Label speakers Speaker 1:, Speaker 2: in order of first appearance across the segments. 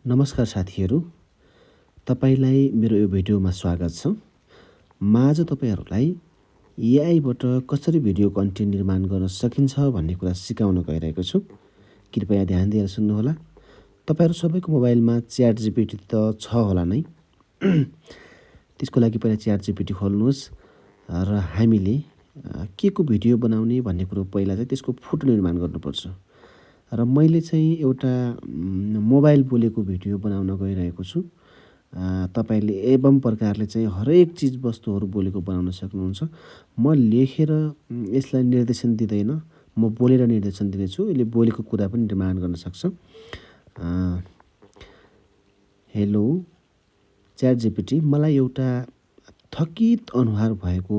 Speaker 1: नमस्कार साथीहरू, तपाईलाई मेरो यो भिडियोमा स्वागत छ। म आज तपाईहरूलाई एआईबाट कसरी भिडियो कन्टेन्ट निर्माण गर्न सकिन्छ भन्ने कुरा सिकाउन गइरहेको छु। कृपया ध्यान दिएर सुन्नुहोला। तपाईहरू सबैको मोबाइलमा च्याट जीपीटी त छ होला नै। त्यसको लागि पहिला च्याट जीपीटी खोल्नुहोस् र हामीले के को भिडियो बनाउने भन्ने कुरो पहिला चाहिँ त्यसको फोटो निर्माण गर्नुपर्छ। र मैले चाहिँ एउटा मोबाइल बोलेको भिडियो बनाउन गइरहेको छु। तपाईले एवं प्रकारले चाहिँ हरेक चीज वस्तुहरू बोलेको बनाउन सक्नुहुन्छ। म लेखेर यसलाई निर्देशन दिँदैन, म बोलेर निर्देशन दिनेछु। यसले बोलेको कुरा पनि निर्माण गर्न सक्छ। हेलो च्याट जीपीटी, मलाई एउटा थकित अनुहार भएको,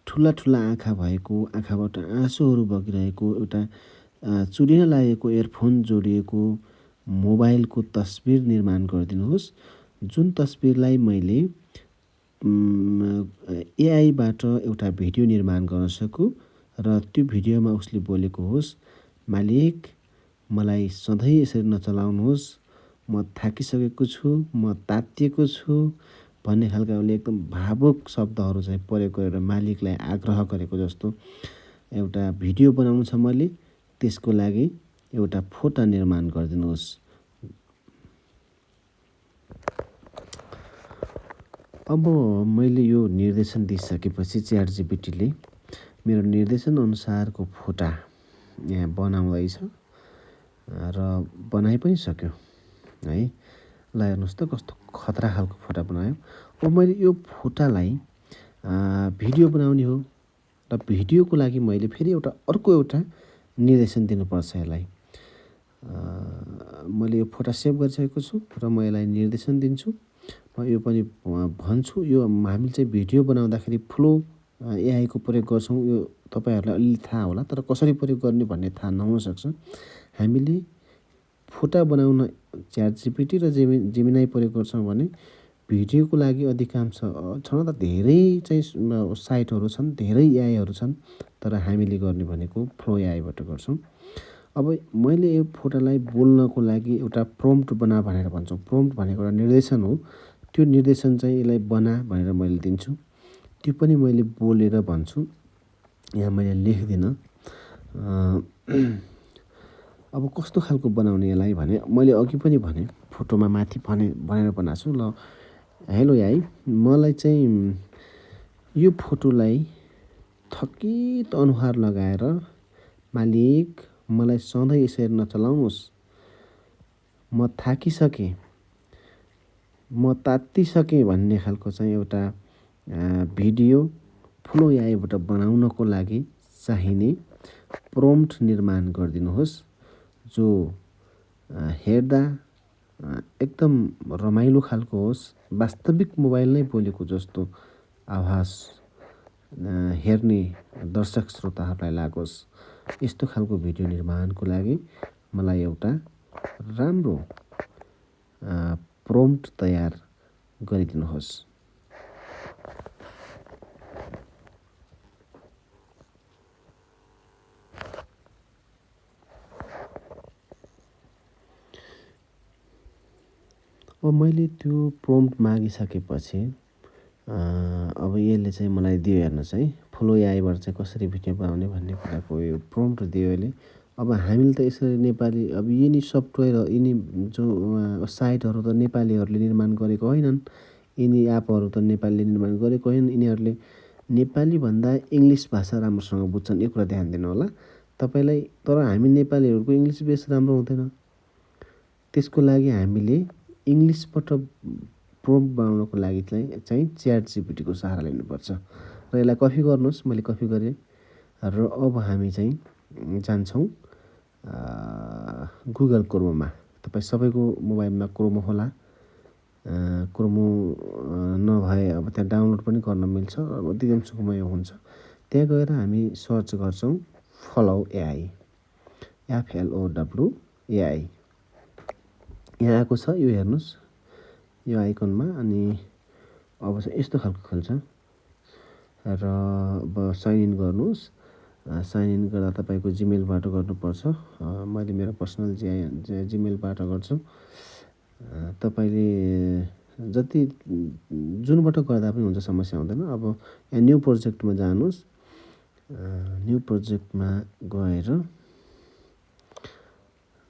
Speaker 1: ठुला ठुला आँखा भएको, आँखाबाट आँसुहरू बगिरहेको, एउटा चुडिन लागेको इयरफोन जोडिएको मोबाइलको तस्बिर निर्माण गरिदिनुहोस्, जुन तस्बिरलाई मैले एआईबाट एउटा भिडियो निर्माण गर्न सकु र त्यो भिडियोमा उसले बोलेको होस्, मालिक मलाई सधैँ यसरी नचलाउनुहोस्, म थाकिसकेको छु, म तातिएको छु भन्ने खालका उसले एकदम भावुक शब्दहरू चाहिँ प्रयोग गरेर मालिकलाई आग्रह गरेको जस्तो एउटा भिडियो बनाउनु छ। मैले त्यसको लागि एउटा फोटो निर्माण गरिदिनुहोस्। अब मैले यो निर्देशन दिइसकेपछि च्याट जीपीटीले मेरो निर्देशन अनुसारको फोटा यहाँ बनाउँदैछ र बनाइ पनि सक्यो है। ल हेर्नुहोस् त कस्तो खतरा खालको फोटा बनायो। अब मैले यो फोटालाई भिडियो बनाउने हो र भिडियोको लागि मैले फेरि अर्को एउटा निर्देशन दिनुपर्छ यसलाई। मैले यो फोटा सेभ गरिसकेको छु र म यसलाई निर्देशन दिन्छु। म यो पनि भन्छु, यो हामीले चाहिँ भिडियो बनाउँदाखेरि फ्लो एआईको प्रयोग गर्छौँ। यो तपाईहरूलाई अलि थाहा होला, तर कसरी प्रयोग गर्ने भन्ने थाहा नहुन सक्छ। हामीले फोटा बनाउन च्याट जीपीटी र जेमिनाई प्रयोग गर्छौँ भने भिडियोको लागि अधिकांश छन त धेरै चाहिँ साइटहरू छन्, धेरै एआईहरू छन्, तर हामीले गर्ने भनेको फ्लो एआईबाट गर्छौँ। अब मैले यो फोटालाई बोल्नको लागि एउटा प्रम्प्ट बना भनेर भन्छौँ। प्रम्प्ट भनेको एउटा निर्देशन हो। त्यो निर्देशन चाहिँ यसलाई बना भनेर मैले दिन्छु। त्यो पनि मैले बोलेर भन्छु, यहाँ मैले लेख्दिनँ। अब कस्तो खालको बनाउने यसलाई भने मैले अघि पनि भने, फोटोमा माथि भनेर बनाएको छु। ल हेलो एआई, मलाई चाहिँ यो फोटोलाई थकित अनुहार लगाएर मालिक मलाई सधैँ यसरी नचलाउनुहोस्, म थाकिसकेँ, म तात्तिसकेँ भन्ने खालको चाहिँ एउटा भिडियो फ्लो एआईबाट बनाउनको लागि चाहिने प्रम्प्ट निर्माण गरिदिनुहोस्, जो हेर्दा एकदम रमाइलो खालको होस्, वास्तविक मोबाइल नै बोलेको जस्तो आवाज हेर्ने दर्शक श्रोताहरूलाई लागोस्। यस्तो खालको भिडियो निर्माणको लागि मलाई एउटा राम्रो प्रम्प्ट तयार गरिदिनुहोस्। अब मैले त्यो प्रम्प्ट मागिसकेपछि अब यसले चाहिँ मलाई दियो हेर्नुहोस् है, फ्लो एआईबाट चाहिँ कसरी भिडियो बनाउने भन्ने कुराको यो प्रम्प्ट दियो यसले। अब हामीले त यसरी नेपाली, अब यिनी सफ्टवेयर, यिनी जो साइटहरू त नेपालीहरूले निर्माण गरेको होइनन्, यिनी एपहरू त नेपालीले निर्माण गरेको होइन। यिनीहरूले नेपाली भन्दा इङ्ग्लिस भाषा राम्रोसँग बुझ्छन्, यो कुरा ध्यान दिनु होला तपाईँलाई। तर हामी नेपालीहरूको इङ्ग्लिस बेस राम्रो हुँदैन। त्यसको लागि हामीले इङ्ग्लिसबाट प्रम्प्ट बनाउनको लागि चाहिँ च्याट जीपीटीको सहारा लिनुपर्छ। र यसलाई कपी गर्नुहोस्, मैले कपी गरेँ। र अब हामी चाहिँ जान्छौँ गुगल क्रोममा। तपाईँ सबैको मोबाइलमा क्रोमो होला। क्रोमो नभए अब त्यहाँ डाउनलोड पनि गर्न मिल्छ, अधिकांशकोमा यो हुन्छ। त्यहाँ गएर हामी सर्च गर्छौँ फ्लो एआई, FLOW एआई। यहाँ आएको छ, यो हेर्नुहोस् यो आइकनमा। अनि अब चाहिँ यस्तो खालको खोल्छ र अब साइन इन गर्नुहोस्। साइन इन गर्दा तपाईँको जिमेलबाट गर्नुपर्छ। मैले मेरो पर्सनल जिमेलबाट गर्छु। तपाईँले जति जुनबाट गर्दा पनि हुन्छ, समस्या हुँदैन। अब यहाँ न्यू प्रोजेक्टमा जानुहोस्। न्यू प्रोजेक्टमा गएर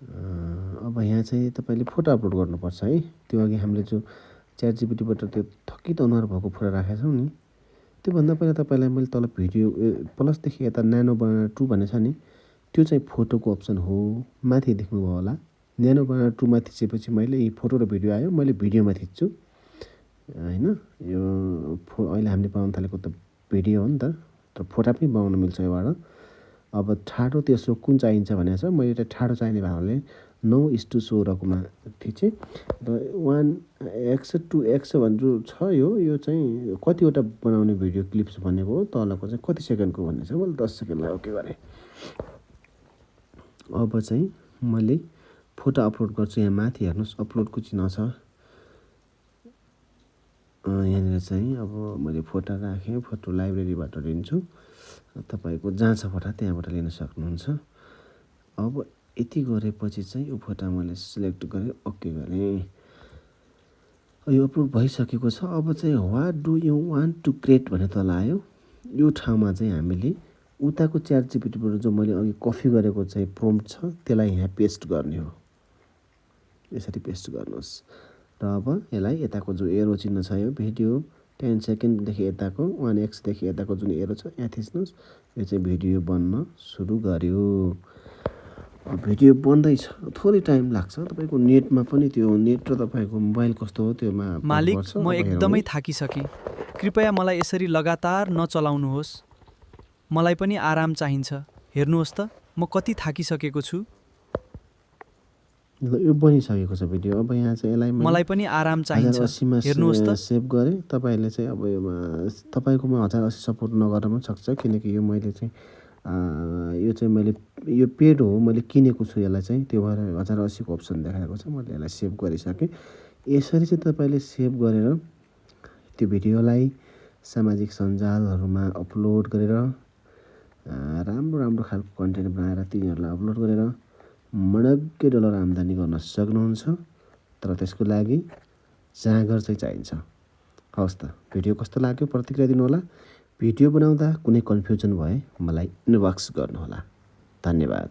Speaker 1: अब यहाँ चाहिँ तपाईँले फोटो अपलोड गर्नुपर्छ है। त्यो अघि हामीले जो च्याट जिपिटीबाट त्यो थकित अनुहार भएको फोटो राखेका छौँ नि, त्योभन्दा पहिला तपाईँलाई मैले तल भिडियो प्लसदेखि यता न्यानो बनाना 2 भन्ने छ नि, त्यो चाहिँ फोटोको अप्सन हो। माथि देख्नुभयो होला, न्यानो बनाना 2 माथि थिचेपछि मैले यी फोटो र भिडियो आयो, मैले भिडियोमा थिच्छु होइन। यो अहिले हामीले बनाउन थालेको त भिडियो हो नि त, तर फोटो पनि बनाउन मिल्छ योबाट। अब ठाडो त्यसो कुन चाहिन्छ भनेको छ, मैले त ठाडो चाहिने भएकोले 9:16 थिचेँ र 1x 2x भनेर छ। यो चाहिँ कतिवटा बनाउने भिडियो क्लिप्स भनेको हो, तलको चाहिँ कति सेकेन्डको भन्ने छ। मैले 10 सेकेन्डलाई ओके गरेँ। अब चाहिँ मैले फोटो अपलोड गर्छु। यहाँ माथि हेर्नुहोस्, अपलोडको चिन्ह छ। यहाँनिर चाहिँ अब मैले फोटो राखेँ, फोटो लाइब्रेरीबाट लिन्छु। तपाईँको जहाँ छ फोटो त्यहाँबाट लिन सक्नुहुन्छ। अब यति गरेपछि चाहिँ यो फोटो मैले सिलेक्ट गरेँ, ओके गरेँ। यो अपलोड भइसकेको छ। अब चाहिँ what do you want to create भन्ने तल आयो। यो ठाउँमा चाहिँ हामीले उताको च्याट जिपिटीबाट जो मैले अघि कपी गरेको चाहिँ प्रम्प्ट छ, त्यसलाई यहाँ पेस्ट गर्ने हो। यसरी पेस्ट गर्नुहोस् र अब यसलाई यताको जो एरो चिन्ह छ, यो भिडियो 10 सेकेन्डदेखि यताको 1x देखि यताको जुन एरो छ, यहाँ थिच्नुहोस्। यो चाहिँ भिडियो बन्न सुरु गर्यो। भिडियो बन्दैछ, थोरै टाइम लाग्छ। तपाईँको नेटमा पनि त्यो नेट र तपाईँको मोबाइल कस्तो हो त्योमा
Speaker 2: मालिक, म एकदमै थाकिसकेँ। कृपया मलाई यसरी लगातार नचलाउनुहोस्। मलाई पनि आराम चाहिन्छ। हेर्नुहोस् त, म कति थाकिसकेको छु।
Speaker 1: यो बनिसकेको छ भिडियो। अब यहाँ चाहिँ यसलाई
Speaker 2: मलाई पनि आराम चाहिन्छ।
Speaker 1: 1080मा
Speaker 2: हेर्नुहोस् त,
Speaker 1: सेभ गरेँ। तपाईँले चाहिँ अब योमा तपाईँकोमा 1080 सपोर्ट नगर्न पनि सक्छ, किनकि यो मैले चाहिँ यो चाहिँ मैले यो पेड हो, मैले किनेको छु यसलाई चाहिँ। त्यो भएर 1080 को अप्सन देखाएको छ। मैले यसलाई सेभ गरिसकेँ। यसरी चाहिँ तपाईँले सेभ गरेर त्यो भिडियोलाई सामाजिक सञ्जालहरूमा अपलोड गरेर राम्रो खालको कन्टेन्ट बनाएर तिनीहरूलाई अपलोड गरेर मडक्कै डलर आम्दानी गर्न सक्नुहुन्छ। तर त्यसको लागि जाँगर चाहिँ चाहिन्छ। हवस् त, भिडियो कस्तो लाग्यो प्रतिक्रिया दिनुहोला। भिडियो बनाउँदा कुनै कन्फ्युजन भए मलाई इनबक्स गर्नुहोला। धन्यवाद।